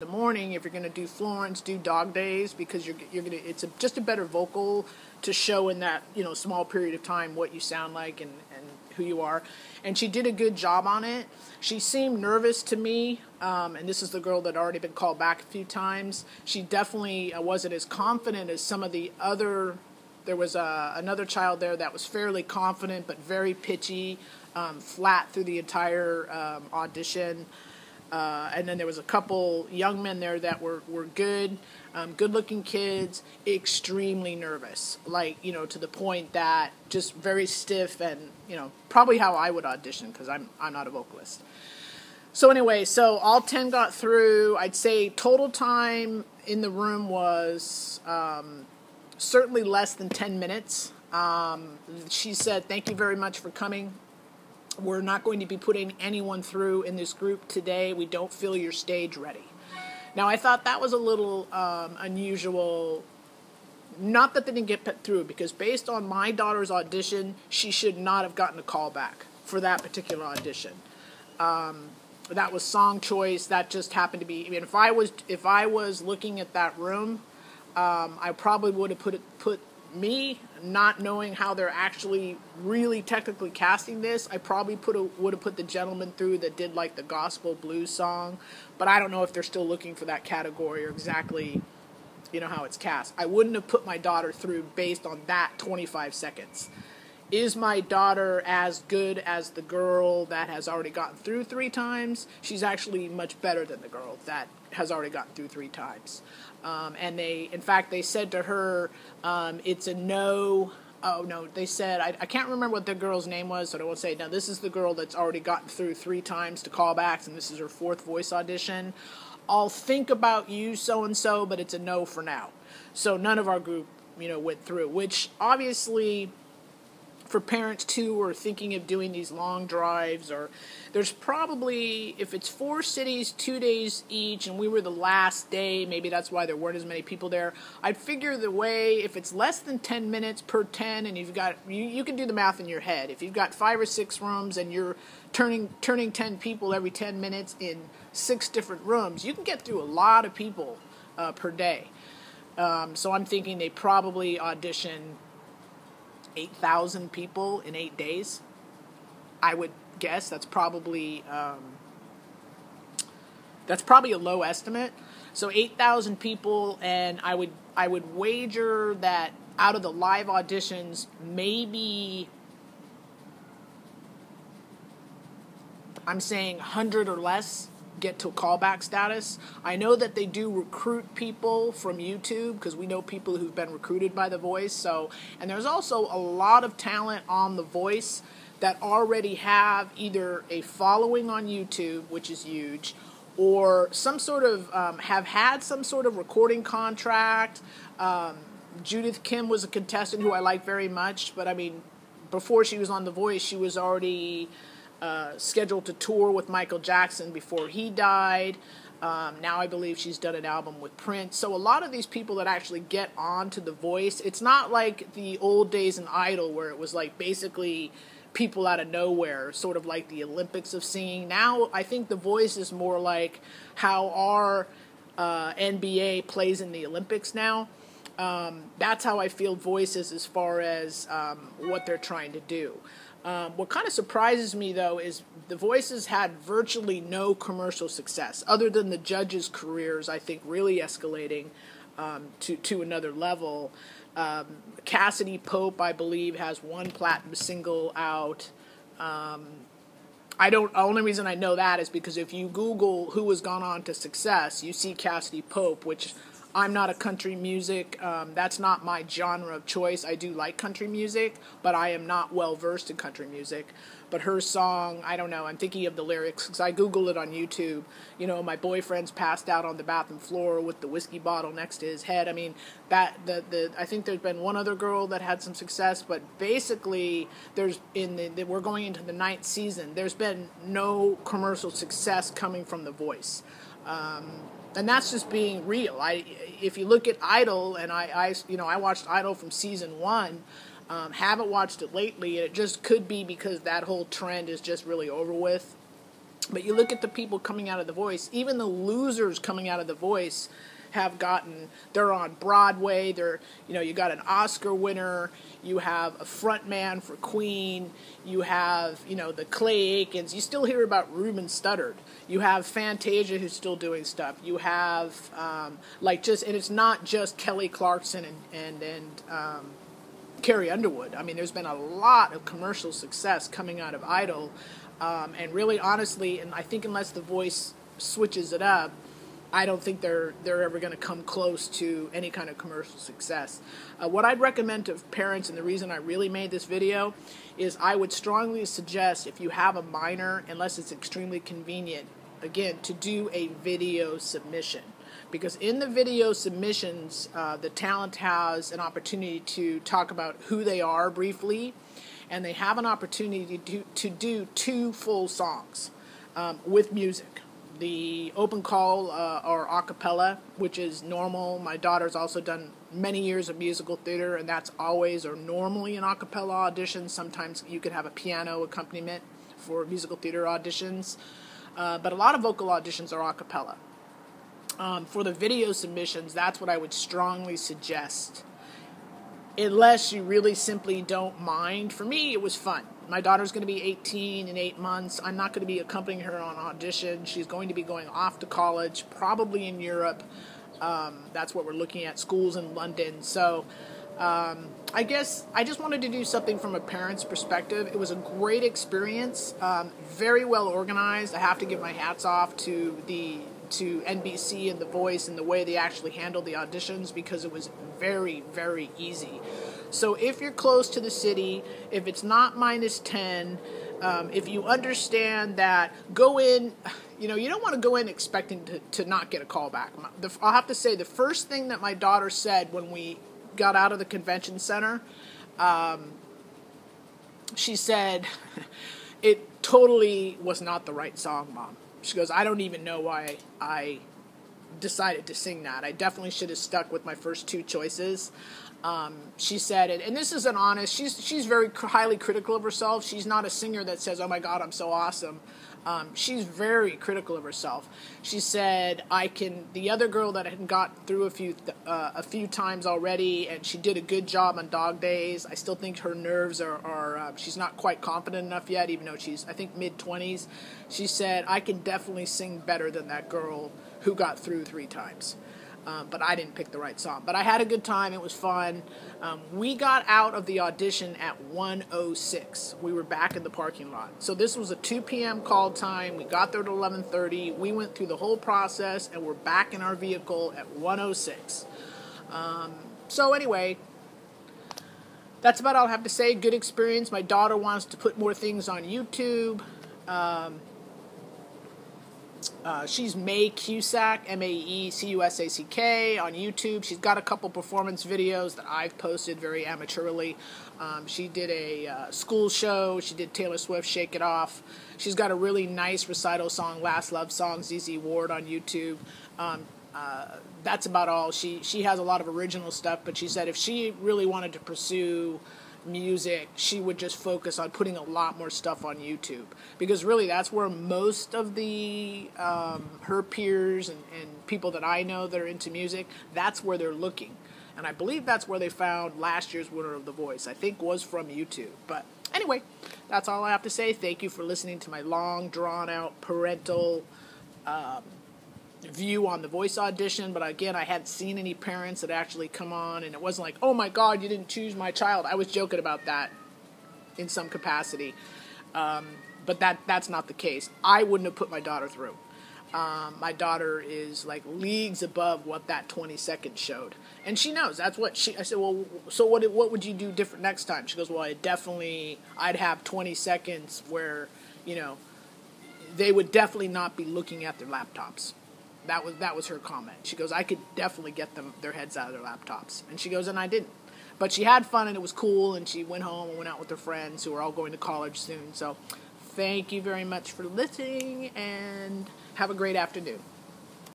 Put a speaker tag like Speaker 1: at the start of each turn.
Speaker 1: the morning. If you're going to do Florence, do Dog Days, because you're going to, just a better vocal to show in that, small period of time what you sound like and who you are. And she did a good job on it. She seemed nervous to me, and this is the girl that had already been called back a few times. She definitely wasn't as confident as some of the other. There was another child there that was fairly confident but very pitchy, flat through the entire audition. And then there was a couple young men there that were good, good-looking kids, extremely nervous, to the point that just very stiff and, probably how I would audition because I'm not a vocalist. So anyway, all 10 got through. I'd say total time in the room was certainly less than 10 minutes. She said, "Thank you very much for coming. We're not going to be putting anyone through in this group today. We don't feel you're stage ready." Now, I thought that was a little unusual. Not that they didn't get put through, because based on my daughter's audition, she should not have gotten a call back for that particular audition. That was song choice. That just happened to be. I mean, if I was looking at that room, I probably would have put me, not knowing how they're actually really technically casting this, I probably would have put the gentleman through that did the gospel blues song, but I don't know if they're still looking for that category or exactly, how it's cast. I wouldn't have put my daughter through based on that 25 seconds. Is my daughter as good as the girl that has already gotten through 3 times? She's actually much better than the girl that has already gotten through 3 times. And they said to her, it's a no. Oh, no, they said, I can't remember what the girl's name was, so I won't say it. Now, this is the girl that's already gotten through 3 times to callbacks, and this is her 4th voice audition. I'll think about you, so-and-so, but it's a no for now. So none of our group, went through, which obviously, for parents too who are thinking of doing these long drives, or there's probably, if it's 4 cities, 2 days each, and we were the last day, maybe that's why there weren't as many people there. I'd figure the way, if it's less than 10 minutes per 10, and you've got, you can do the math in your head. If you've got 5 or 6 rooms and you're turning 10 people every 10 minutes in 6 different rooms, you can get through a lot of people per day. So I'm thinking they probably audition 8,000 people in 8 days. I would guess that's probably a low estimate. So 8,000 people, and I would wager that out of the live auditions, maybe I'm saying 100 or less get to callback status. I know that they do recruit people from YouTube, because we know people who've been recruited by The Voice. And there's also a lot of talent on The Voice that already have either a following on YouTube, which is huge, or some sort of have had some sort of recording contract. Judith Kim was a contestant who I like very much, but I mean, before she was on The Voice, she was already scheduled to tour with Michael Jackson before he died. Now I believe she's done an album with Prince. So a lot of these people that actually get on to The Voice, it's not like the old days in Idol where it was basically people out of nowhere, sort of like the Olympics of singing. Now I think The Voice is more like how our NBA plays in the Olympics now. That's how I feel Voice is as far as what they're trying to do. What kind of surprises me, though, is The Voice has had virtually no commercial success, other than the judges' careers, I think, really escalating to another level. Cassidy Pope, I believe, has 1 platinum single out. The only reason I know that is because if you Google who has gone on to success, you see Cassidy Pope, which I'm not a country music. That's not my genre of choice. I do like country music, but I am not well versed in country music. But her song, I don't know, I'm thinking of the lyrics because I Googled it on YouTube. My boyfriend's passed out on the bathroom floor with the whiskey bottle next to his head. I mean, I think there's been one other girl that had some success, but basically we're going into the 9th season. There's been no commercial success coming from The Voice. And that's just being real. If you look at Idol, and I watched Idol from season 1, haven't watched it lately, and it just could be because that whole trend is just really over with. But you look at the people coming out of The Voice, even the losers coming out of The Voice they're on Broadway, you got an Oscar winner, you have a front man for Queen, you have, the Clay Aikens, you still hear about Ruben Studdard, you have Fantasia who's still doing stuff, you have, and it's not just Kelly Clarkson and Carrie Underwood. I mean, there's been a lot of commercial success coming out of Idol, and really, honestly, and I think unless The Voice switches it up, I don't think they're ever going to come close to any kind of commercial success. What I'd recommend to parents, and the reason I really made this video, is I would strongly suggest if you have a minor, unless it's extremely convenient, again, to do a video submission. Because in the video submissions, the talent has an opportunity to talk about who they are briefly, and they have an opportunity to do 2 full songs with music. The open call or a cappella, which is normal. My daughter's also done many years of musical theater, and that's always or normally an a cappella audition. Sometimes you could have a piano accompaniment for musical theater auditions, but a lot of vocal auditions are a cappella. For the video submissions, that's what I would strongly suggest, unless you really simply don't mind. For me, it was fun. My daughter's going to be 18 in 8 months. I'm not going to be accompanying her on audition. She's going to be going off to college, probably in Europe. That's what we're looking at, schools in London. So I guess I just wanted to do something from a parent's perspective. It was a great experience, very well organized. I have to give my hats off to NBC and The Voice and the way they actually handled the auditions, because it was very, very easy. So if you're close to the city, if it's not -10, if you understand that, go in, you don't want to go in expecting to not get a call back. I'll have to say the first thing that my daughter said when we got out of the convention center, she said, it totally was not the right song, Mom. She goes, I don't even know why I decided to sing that. I definitely should have stuck with my first 2 choices. She said it, and this is an honest, she's very highly critical of herself. She's not a singer that says, oh my God, I'm so awesome. She's very critical of herself. She said, the other girl that had got through a few times already, and she did a good job on Dog Days. I still think her nerves are she's not quite confident enough yet, even though she's, I think, mid-20s. She said, I can definitely sing better than that girl who got through 3 times. But I didn't pick the right song. But I had a good time. It was fun. We got out of the audition at 1:06. We were back in the parking lot. So this was a 2 p.m. call time. We got there at 11:30. We went through the whole process, and we're back in our vehicle at 1:06. So anyway, that's about all I have to say. Good experience. My daughter wants to put more things on YouTube. She's Mae Cusack, MaeCusack, on YouTube. She's got a couple performance videos that I've posted very amateurly. She did a school show. She did Taylor Swift, Shake It Off. She's got a really nice recital song, Last Love Song, ZZ Ward, on YouTube. That's about all. She has a lot of original stuff, but she said if she really wanted to pursue music, she would just focus on putting a lot more stuff on YouTube, because really that's where most of the her peers and people that I know that are into music, that's where they're looking. And I believe that's where they found last year's winner of The Voice, I think was from YouTube. But anyway, that's all I have to say. Thank you for listening to my long, drawn-out parental view on The Voice audition. But again, I hadn't seen any parents that actually come on, and it wasn't like, oh my God, you didn't choose my child. I was joking about that in some capacity, but that's not the case. I wouldn't have put my daughter through. My daughter is like leagues above what that 20 seconds showed, and she knows. That's what I said, well, so what would you do different next time? She goes, well, I'd have 20 seconds where they would definitely not be looking at their laptops. That was her comment. She goes, I could definitely get their heads out of their laptops. And she goes, and I didn't. But she had fun, and it was cool, and she went home and went out with her friends who are all going to college soon. So thank you very much for listening, and have a great afternoon.